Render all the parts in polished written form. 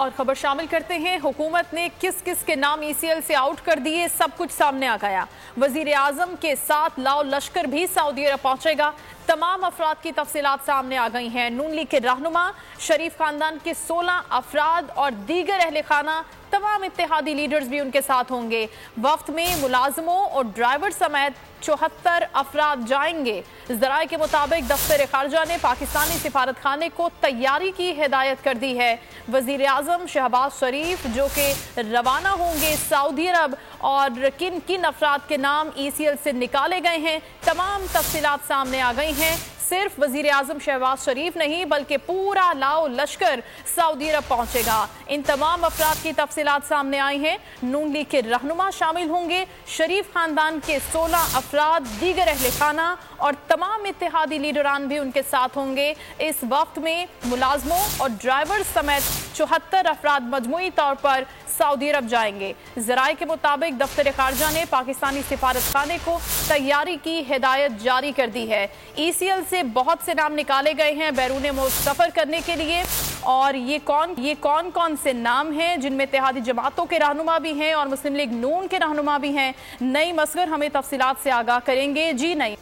और खबर शामिल करते हैं। हुकूमत ने किस किस के नाम ECL से आउट कर दिए, सब कुछ सामने आ गया। वजीर आजम के साथ लाओ लश्कर भी सऊदी अरब पहुंचेगा। तमाम अफराद की तफसीलात सामने आ गई हैं। नून लीग के रहनुमा, शरीफ खानदान के 16 अफराद और दीगर अहले खाना, तमाम इत्तेहादी लीडर्स भी उनके साथ होंगे। वफ्त में मुलाजमों और ड्राइवर समेत 74 अफराद जाएंगे। ज़राए के मुताबिक दफ्तर खारजा ने पाकिस्तानी सिफारत खाने को तैयारी की हिदायत कर दी है। वजीर आजम शहबाज शरीफ जो कि रवाना होंगे सऊदी अरब, और किन किन अफराद के नाम ECL से निकाले गए हैं, तमाम तफसीलात सामने आ गई हैं। सिर्फ वजीर आजम शहबाज शरीफ नहीं बल्कि पूरा लाओ लश्कर सऊदी अरब पहुंचेगा। इन तमाम अफराद की तफसीलात सामने आई हैं। नून लीग के रहनुमा शामिल होंगे, शरीफ खानदान के 16 अफराद, दीगर अहले खाना और तमाम इत्तेहादी लीडरान भी उनके साथ होंगे। इस वक्त में मुलाजमों और ड्राइवर समेत 74 अफराद मजमूई तौर पर सऊदी अरब जाएंगे। ज़राए के मुताबिक दफ्तर खारजा ने पाकिस्तानी सिफारत खाने को तैयारी की हिदायत जारी कर दी है। ECL से बहुत से नाम निकाले गए हैं बैरून मुल्क सफ़र करने के लिए, और ये कौन कौन से नाम हैं, जिनमें इत्तेहादी जमातों के रहनुमा भी हैं और मुस्लिम लीग नून के रहनुमा भी हैं। नईम असगर हमें तफसीलात से आगाह करेंगे। जी नईम।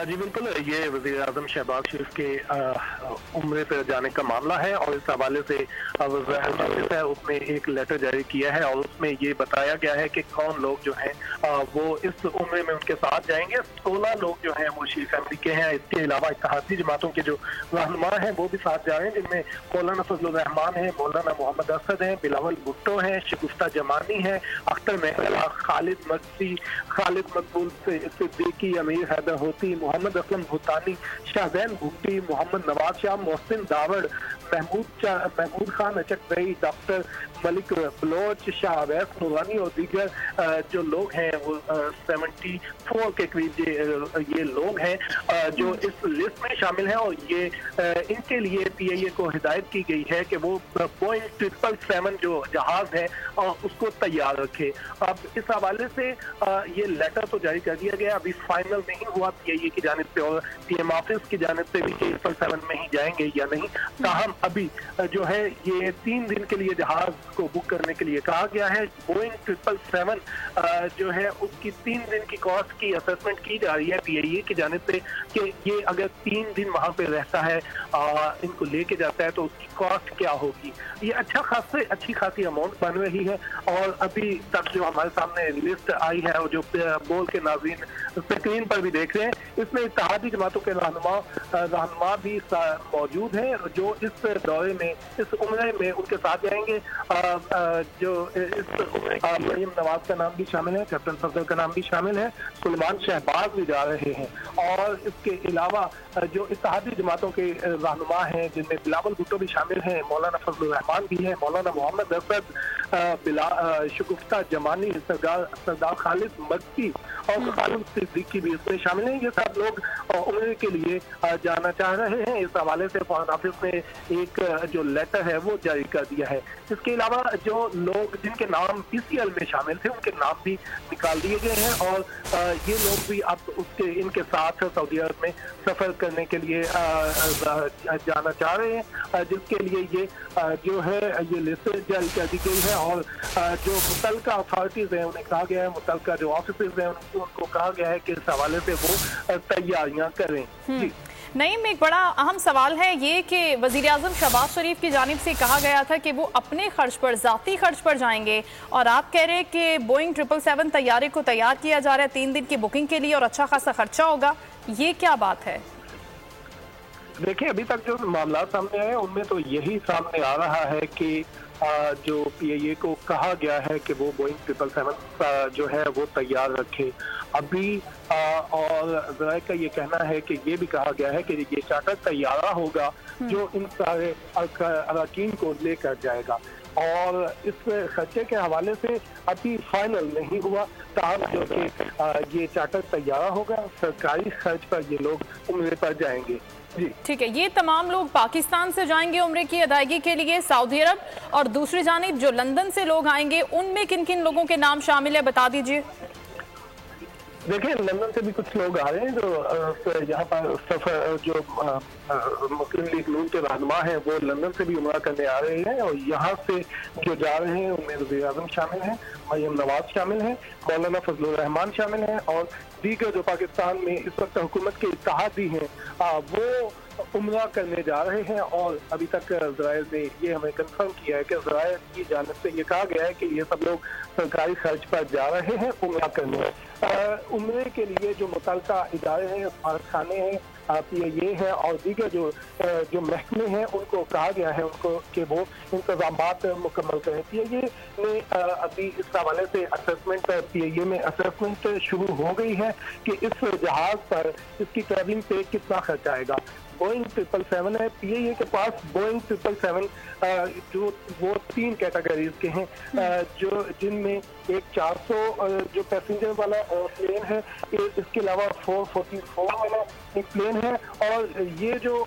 जी बिल्कुल, ये वज़ीर आज़म शहबाज शरीफ के उम्रे पर जाने का मामला है और इस हवाले से उसने एक लेटर जारी किया है और उसमें ये बताया गया है कि कौन लोग जो हैं वो इस उम्रे में उनके साथ जाएंगे। 16 लोग जो हैं वो शी फैमिली के हैं। इसके अलावा इत्तेहादी जमातों के जो रहनुमा हैं वो भी साथ जा रहे हैं, जिनमें मौलाना फजलुर रहमान है, मौलाना मोहम्मद असद हैं, बिलावल भुट्टो हैं, शगुफ्ता जमानी है, अख्तर महला, खालिद मक्सी, खालिद मकबूल सिद्दीकी, अमीर हैदर होती, मोहम्मद असलम भूतानी, शाहजैन भुट्टी, मोहम्मद नवाज शाह, मोहसिन दावड़, महमूद खान अचकदई, डॉक्टर मलिक बलोच, शाह अवैस नूरानी और दीगर जो लोग हैं वो 74 के करीब ये लोग हैं जो इस लिस्ट में शामिल हैं। और ये इनके लिए PIA को हिदायत की गई है कि वो बोइंग 777 जो जहाज है उसको तैयार रखे। अब इस हवाले से ये लेटर तो जारी कर दिया गया, अभी फाइनल नहीं हुआ PIA की जानिब से और PM ऑफिस की जानिब से भी 777 में ही जाएंगे या नहीं। ताहम अभी जो है ये 3 दिन के लिए जहाज को बुक करने के लिए कहा गया है। बोइंग 777 जो है उसकी 3 दिन की कॉस्ट की असेसमेंट की जा रही है PIA की जानिब से कि ये अगर 3 दिन वहां पे रहता है, इनको लेके जाता है तो उसकी कॉस्ट क्या होगी। ये अच्छी खासी अमाउंट बन रही है। और अभी तक जो हमारे सामने लिस्ट आई है और जो बोल के नाज़रीन स्क्रीन पर भी देख रहे हैं, इसमें इत्तेहादी जमातों के रहनुमा भी मौजूद हैं जो इस दौरे में, इस उम्रे में उनके साथ जाएंगे। जो इस मरीम नवाज का नाम भी शामिल है, कैप्टन फजल का नाम भी शामिल है, सुलेमान शहबाज भी जा रहे हैं। और इसके अलावा जो इत्तेहादी जमातों के रहनुमा हैं जिनमें बिलावल भुट्टो भी शामिल हैं, मौलाना फजलुर रहमान भी है, मौलाना मोहम्मद असद, शगुफ्ता जमानी, सरदार खालिद मक्की और खालिद सिद्दीकी भी इसमें शामिल हैं। ये सब लोग उम्रे के लिए जाना चाह रहे हैं। इस हवाले से फॉरेन ऑफिस ने एक जो लेटर है वो जारी कर दिया है। इसके अलावा जो लोग जिनके नाम ECL में शामिल थे उनके नाम भी निकाल दिए गए हैं और ये लोग भी अब इनके साथ सऊदी अरब में सफर करने के लिए जाना चाह रहे हैं, जिसके लिए ये जो है ये लिस्ट जारी कर दी गई है। और जो मुतल्लिका अथॉरिटीज हैं उन्हें कहा गया है, मुतल्लिका जो ऑफिस हैं उनको कहा गया है कि इस हवाले से वो तैयारियां करें। जी नईम, एक बड़ा अहम सवाल है ये कि वज़ीर आज़म शहबाज शरीफ की जानिब से कहा गया था कि वो अपने खर्च पर, ज़ाती खर्च पर जाएंगे, और आप कह रहे हैं कि बोइंग 777 तैयारे को तैयार किया जा रहा है 3 दिन की बुकिंग के लिए और अच्छा खासा खर्चा होगा। ये क्या बात है? देखिए, अभी तक जो मामला सामने आए उनमें तो यही सामने आ रहा है कि जो PIA को कहा गया है कि वो बोइंग 777 जो है वो तैयार रखे अभी। और ज़राए का ये कहना है कि ये भी कहा गया है कि ये चार्टर तैयारा होगा जो इन सारे अरकान को लेकर जाएगा। और इस खर्चे के हवाले से अभी फाइनल नहीं हुआ, ताहम जो कि ये चार्टर तैयारा होगा, सरकारी खर्च पर ये लोग उम्रे पर जाएंगे। ठीक है, ये तमाम लोग पाकिस्तान से जाएंगे उम्रे की अदायगी के लिए सऊदी अरब, और दूसरी जानिब जो लंदन से लोग आएंगे उनमें किन किन लोगों के नाम शामिल है बता दीजिए। देखिए, लंदन से भी कुछ लोग आ रहे हैं जो यहाँ पर सफर जो मुस्लिम लीग नून के रहनुमा हैं वो लंदन से भी उमरा करने आ रहे हैं, और यहाँ से जो जा रहे हैं उनमें वज़ीर आज़म शामिल हैं, मरियम नवाज शामिल हैं, मौलाना फजलुर रहमान शामिल हैं, और दीगर जो पाकिस्तान में इस वक्त हुकूमत के इत्तेहादी हैं वो उमरा करने जा रहे हैं। और अभी तक ज़राए ने ये हमें कंफर्म किया है कि ज़राए की जानिब से ये कहा गया है कि ये सब लोग सरकारी खर्च पर जा रहे हैं उमरा करने। उमरे के लिए जो मुतल्लिका इदारे हैं, खाने हैं, ये है और दीगर जो महकमे हैं उनको कहा गया है उनको कि वो इंतजामात मुकम्मल करें। PIA ने अभी इस हवाले से असेसमेंट PIA में असेसमेंट शुरू हो गई है कि इस जहाज़ पर इसकी ट्रैवलिंग पे कितना खर्च आएगा। बोइंग 777 है, PIA के पास बोइंग 777 जो वो 3 कैटेगरीज के हैं, जो जिनमें एक 400 जो पैसेंजर वाला प्लेन है, इसके अलावा 444 वाला एक प्लेन है, और ये जो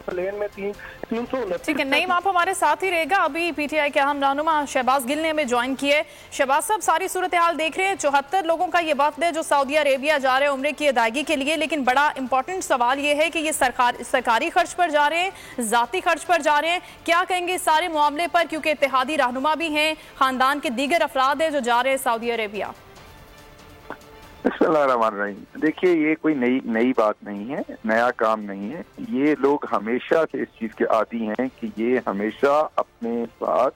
प्लेन में 300। ठीक है, नईम आप हमारे साथ ही रहेगा। अभी PTI के अहम रहनुमा शहबाज गिल ने हमें ज्वाइन किए। शहबाज साहब, सारी सूरत हाल देख रहे हैं, 74 लोगों का ये वक्त है जो सऊदी अरेबिया जा रहे हैं उम्रे की अदायगी के लिए, लेकिन बड़ा इंपॉर्टेंट सवाल ये है कि ये सरकारी खर्च पर जा रहे हैं, ज़ाती खर्च पर जा रहे हैं, क्या कहेंगे इस सारे मामले पर, क्योंकि इत्तेहादी रहनुमा भी हैं, खानदान के दीगर अफराद हैं जो जा रहे हैं सऊदी अरेबिया। देखिए, ये कोई नई बात नहीं है, नया काम नहीं है। ये लोग हमेशा से इस चीज के आदी हैं कि ये हमेशा अपने साथ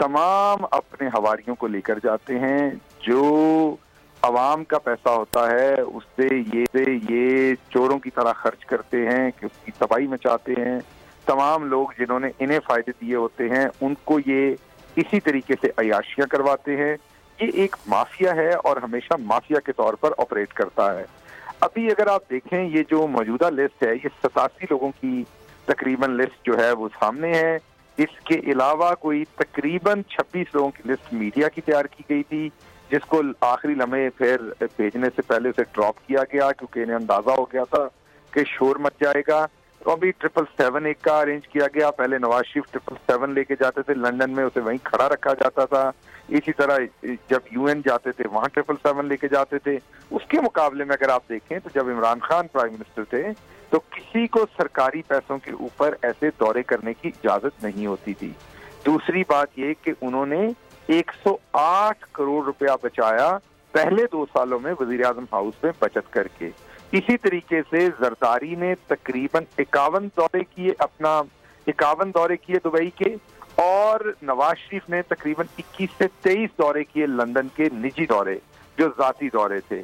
तमाम अपने हवारियों को लेकर जाते हैं। जो अवाम का पैसा होता है उससे ये चोरों की तरह खर्च करते हैं कि उसकी तबाही मचाते हैं। तमाम लोग जिन्होंने इन्हें फायदे दिए होते हैं उनको ये इसी तरीके से अयाशियां करवाते हैं। ये एक माफिया है और हमेशा माफिया के तौर पर ऑपरेट करता है। अभी अगर आप देखें, ये जो मौजूदा लिस्ट है, ये 87 लोगों की तकरीबन लिस्ट जो है वो सामने है। इसके अलावा कोई तकरीबन 26 लोगों की लिस्ट मीडिया की तैयार की गई थी, जिसको आखिरी लम्हे फिर भेजने से पहले उसे ड्रॉप किया गया क्योंकि इन्हें अंदाजा हो गया था कि शोर मच जाएगा। तो अभी 777 एक का अरेंज किया गया। पहले नवाज शरीफ 777 लेके जाते थे लंदन में, उसे वहीं खड़ा रखा जाता था। इसी तरह जब UN जाते थे वहां 777 लेके जाते थे। उसके मुकाबले में अगर आप देखें तो जब इमरान खान प्राइम मिनिस्टर थे तो किसी को सरकारी पैसों के ऊपर ऐसे दौरे करने की इजाजत नहीं होती थी। दूसरी बात ये कि उन्होंने 108 करोड़ रुपया बचाया पहले 2 सालों में वजीर आजम हाउस में बचत करके। इसी तरीके से जरदारी ने तकरीबन 51 दौरे किए दुबई के, और नवाज शरीफ ने तकरीबन 21 से 23 दौरे किए लंदन के निजी दौरे जो जाती दौरे थे।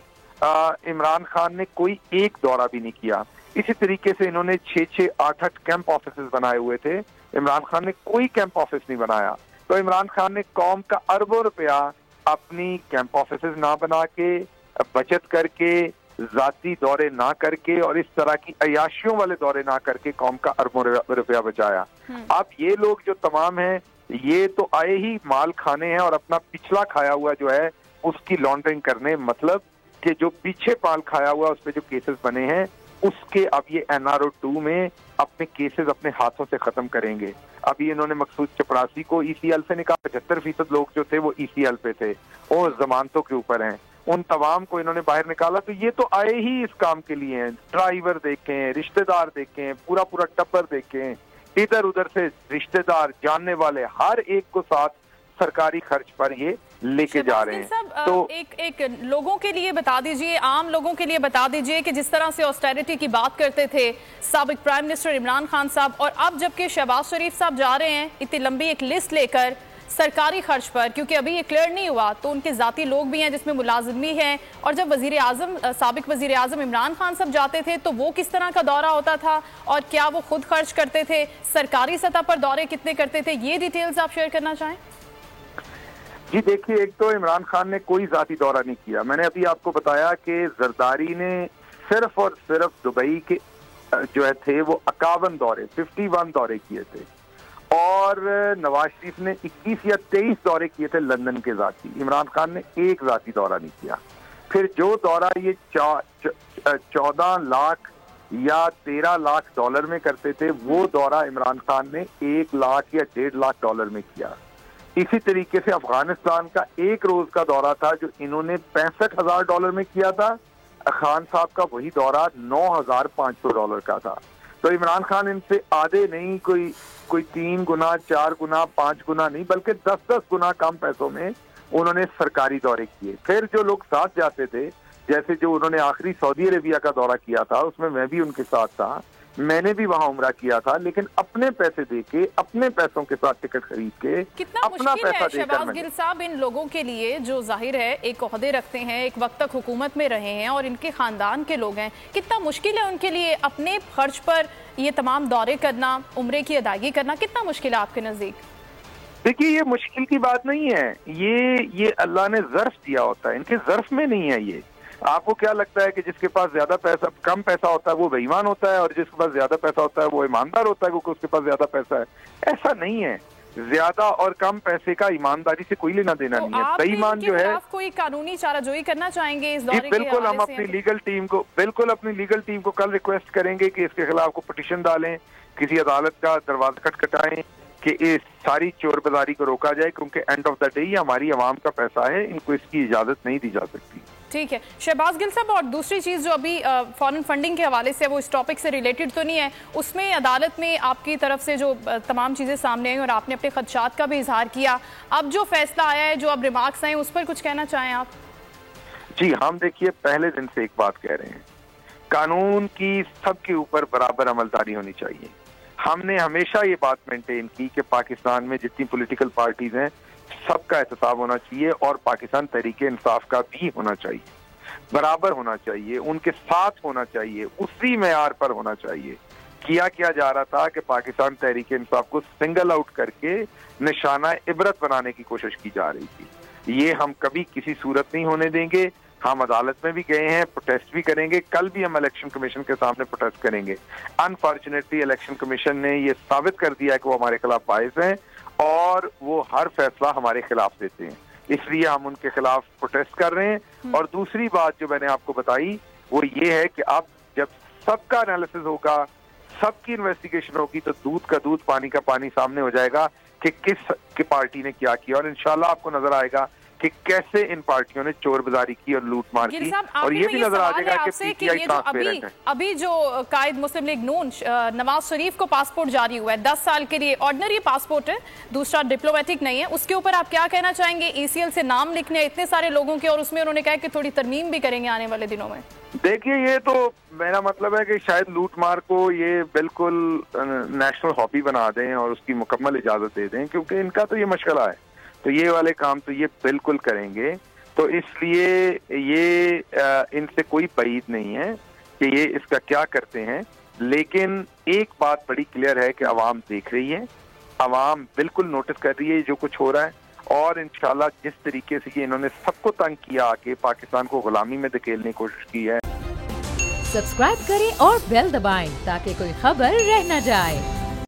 इमरान खान ने कोई एक दौरा भी नहीं किया। इसी तरीके से इन्होंने 6-6, 8-8 कैंप ऑफिस बनाए हुए थे, इमरान खान ने कोई कैंप ऑफिस नहीं बनाया। तो इमरान खान ने कौम का अरबों रुपया अपनी कैंप ऑफिस ना बना के, बचत करके, जाती दौरे ना करके और इस तरह की अयाशियों वाले दौरे ना करके कौम का अरबों रुपया बचाया। अब ये लोग जो तमाम हैं ये तो आए ही माल खाने हैं और अपना पिछला खाया हुआ जो है उसकी लॉन्ड्रिंग करने, मतलब कि जो पीछे माल खाया हुआ उस पे जो केसेस बने हैं उसके अब ये NRO 2 में अपने केसेस अपने हाथों से खत्म करेंगे। अभी इन्होंने मकसूद चपरासी को ECL से निकाला। 75% लोग जो थे वो ECL पे थे, वो जमानतों के ऊपर हैं। उन तमाम को इन्होंने बाहर निकाला। तो ये तो आए ही इस काम के लिए हैं। ड्राइवर देखें, रिश्तेदार देखें, पूरा टब्बर देखें, इधर उधर से रिश्तेदार, जानने वाले, हर एक को साथ सरकारी खर्च पर ये लेके जा रहे हैं। तो एक लोगों के लिए बता दीजिए, आम लोगों के लिए बता दीजिए कि जिस तरह से ऑस्टेरिटी की बात करते थे साबिक प्राइम मिनिस्टर इमरान खान साहब, और अब जबकि शहबाज शरीफ साहब जा रहे हैं इतनी लंबी एक लिस्ट लेकर सरकारी खर्च पर, क्योंकि अभी ये क्लियर नहीं हुआ, तो उनके जाती लोग भी हैं जिसमें मुलाजिम भी हैं। और जब साबिक वजीर आजम इमरान खान साहब जाते थे तो वो किस तरह का दौरा होता था और क्या वो खुद खर्च करते थे, सरकारी सतह पर दौरे कितने करते थे, ये डिटेल्स आप शेयर करना चाहें? जी देखिए, एक तो इमरान खान ने कोई जाती दौरा नहीं किया। मैंने अभी आपको बताया कि जरदारी ने सिर्फ और सिर्फ दुबई के जो है थे वो 51 दौरे किए थे, और नवाज शरीफ ने 21 या 23 दौरे किए थे लंदन के जाती। इमरान खान ने एक जाती दौरा नहीं किया। फिर जो दौरा ये 14 लाख या 13 लाख डॉलर में करते थे, वो दौरा इमरान खान ने 1 लाख या 1.5 लाख डॉलर में किया। اسی طریقے سے افغانستان کا ایک روز کا دورہ تھا جو انہوں نے $65,000 میں کیا تھا، خان صاحب کا وہی دورہ $9,500 کا تھا. تو عمران خان ان سے آدھے نہیں، کوئی 3 گنا 4 گنا 5 گنا نہیں، بلکہ 10 گنا کم پیسوں میں انہوں نے سرکاری دورے کیے. پھر جو لوگ ساتھ جاتے تھے، جیسے جو انہوں نے آخری سعودی عربیہ کا دورہ کیا تھا، اس میں بھی ان کے ساتھ تھا، میں نے بھی وہاں عمرہ کیا تھا، لیکن اپنے پیسے دے کے، اپنے پیسوں کے ساتھ ٹکٹ خرید کے، کتنا اپنا مشکل پیسہ ہے دے کر شہباز گل صاحب ان لوگوں کے لیے جو ظاہر ہے ایک عہدے رکھتے ہیں، ایک وقت تک حکومت میں رہے ہیں اور ان کے خاندان کے لوگ ہیں، کتنا مشکل ہے ان کے لیے اپنے خرچ پر یہ تمام دورے کرنا، عمرے کی ادائیگی کرنا، کتنا مشکل ہے آپ کے نزدیک؟ دیکھیے یہ مشکل کی بات نہیں ہے، یہ اللہ نے ظرف دیا ہوتا ہے، ان کے ظرف میں نہیں ہے. یہ آپ کو کیا لگتا ہے کہ جس کے پاس زیادہ پیسہ، کم پیسہ ہوتا ہے وہ بے ایمان ہوتا ہے، اور جس کے پاس زیادہ پیسہ ہوتا ہے وہ ایماندار ہوتا ہے کیونکہ اس کے پاس زیادہ پیسہ ہے؟ ایسا نہیں ہے. زیادہ اور کم پیسے کا ایمانداری سے کوئی لینا دینا نہیں ہے. بے ایمان جو ہے، آپ کوئی قانونی چارہ جوئی کرنا چاہیں گے اس دورے کے بالکل ہم اپنی لیگل ٹیم کو کل ریکویسٹ کریں گے کہ اس کے خلاف کو پٹیشن ڈالیں، کسی عدالت کا دروازہ کھٹکھٹائیں کہ اس ساری چور بازاری کو روکا جائے، کیونکہ اینڈ آف دا ڈے یہ ہماری عوام کا پیسہ ہے، ان کو اس کی اجازت نہیں دی جا سکتی. ٹھیک ہے شہباز گل صاحب، اور دوسری چیز جو ابھی فارن فنڈنگ کے حوالے سے وہ اس ٹاپک سے ریلیٹڈ تو نہیں ہے، اس میں عدالت میں آپ کی طرف سے جو تمام چیزیں سامنے آئیں اور آپ نے اپنے خدشات کا بھی اظہار کیا، اب جو فیصلہ آیا ہے، جو اب ریمارکس آئے ہیں، اس پر کچھ کہنا چاہیں آپ؟ جی ہم دیکھیے پہلے دن سے ایک بات کہہ رہے ہیں، قانون کی سب کے اوپر برابر عملداری ہونی چاہیے. ہم نے ہمیشہ یہ بات مینٹین کی کہ پاکستان میں جتنی پولیٹیکل پارٹیز ہیں سب کا احتساب ہونا چاہیے، اور پاکستان تحریک انصاف کا بھی ہونا چاہیے، برابر ہونا چاہیے، ان کے ساتھ ہونا چاہیے، اسی معیار پر ہونا چاہیے. کیا جا رہا تھا کہ پاکستان تحریک انصاف کو سنگل آؤٹ کر کے نشانہ عبرت بنانے کی کوشش کی جا رہی تھی. یہ ہم کبھی کسی صورت نہیں ہونے دیں گے. ہم عدالت میں بھی گئے ہیں، پروٹیسٹ بھی کریں گے، کل بھی ہم الیکشن کمیشن کے سامنے پروٹیسٹ کریں گے. انفارچونیٹلی الیکشن کمیشن نے یہ ثابت کر دیا ہے کہ وہ ہمارے خلاف باعث ہیں اور وہ ہر فیصلہ ہمارے خلاف دیتے ہیں، اس لیے ہم ان کے خلاف پروٹیسٹ کر رہے ہیں. اور دوسری بات جو میں نے آپ کو بتائی وہ یہ ہے کہ اب جب سب کا انالیسز ہوگا، سب کی انویسٹیگیشن ہوگی، تو دودھ کا دودھ پانی کا پانی سامنے ہو جائے گا کہ کس کی پارٹی نے کیا کیا، اور انشاءاللہ آپ کو نظر آئے گا کہ کیسے ان پارٹیوں نے چور بازاری کی اور لوٹ مار کی، اور یہ بھی نظر آ جائے گا کہ پی ٹی آئی ٹرانسپیرنٹ ہے. ابھی جو قائد مسلم لیگ نون نواز شریف کو پاسپورٹ جاری ہوا ہے 10 سال کے لیے، آرڈنری پاسپورٹ ہے، دوسرا ڈپلومیٹک نہیں ہے، اس کے اوپر آپ کیا کہنا چاہیں گے؟ ای سی ایل سے نام لکھنے اتنے سارے لوگوں کے، اور اس میں انہوں نے کہا کہ تھوڑی ترمیم بھی کریں گے آنے والے دنوں میں. دیکھیے یہ تو میرا مطلب ہے کہ شاید لوٹ مار کو یہ بالکل نیشنل ہابی بنا دیں اور اس کی مکمل اجازت دے دیں، کیونکہ ان کا تو یہ مشغلہ ہے، تو یہ والے کام تو یہ بالکل کریں گے. تو اس لیے یہ ان سے کوئی بعید نہیں ہے کہ یہ اس کا کیا کرتے ہیں. لیکن ایک بات بڑی کلیئر ہے کہ عوام دیکھ رہی ہے، عوام بالکل نوٹس کر رہی ہے جو کچھ ہو رہا ہے، اور انشاءاللہ جس طریقے سے انہوں نے سب کو تنگ کیا کہ پاکستان کو غلامی میں دھکیلنے کی کوشش کی ہے. سبسکرائب کریں اور بیل دبائیں تاکہ کوئی خبر رہ نہ جائے.